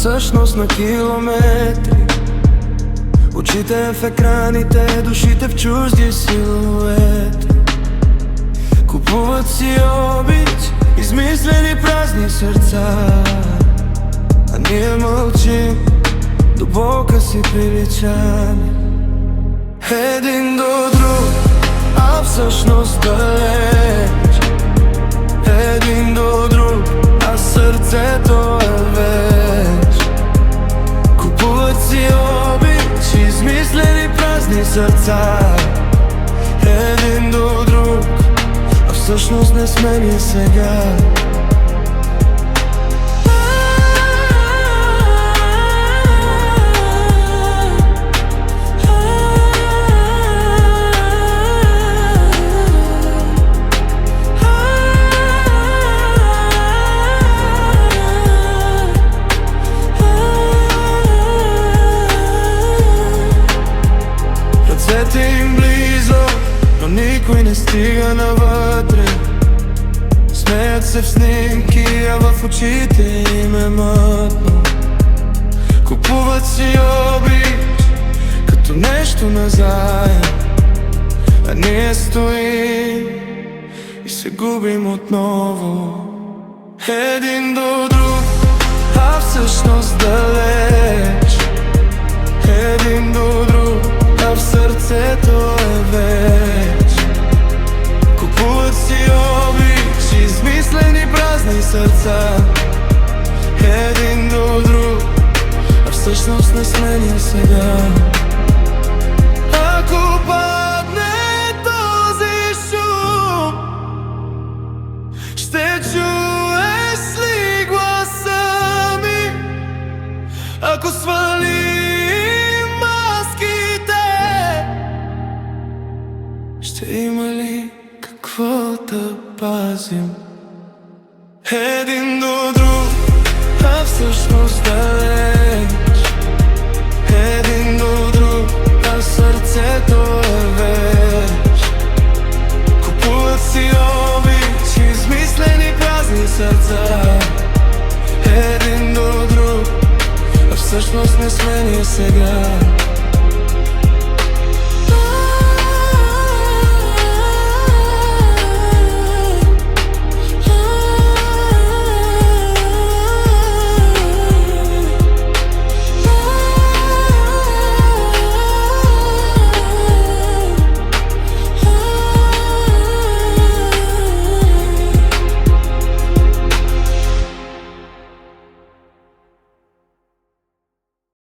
всъщност на километри. Очите в екраните, душите в чужди силуети. Купуват си обич, измислени празни сърца, а ние мълчим, до болка си приличаме. Един до друг, а всъщност далеч. Един до друг, а сърцето е веч. Купуват си обич, измислени празни сърца. Един до друг, а всъщност не сме ние сега. Ръцете им близо, но никой не стига навътре. Смеят се в снимки, а в очите им е мътно. Купуват си обич, като нещо назаем, а ние стоим и се губим отново. Един до друг, а всъщност далеч. Един до друг, а в сърцето е веч. Купуват си обич, измислени празни сърца. Един до друг, а всъщност не сме ние сега. Ако падне този шум, ще чуеш ли гласа ми? Ако свалим маските, ще има ли какво да пазим? Един до друг, а всъщност далеч. Един до друг, а сърцето е веч. Купуват си обич, измислени празни сърца. Един до друг, а всъщност не сме ние сега.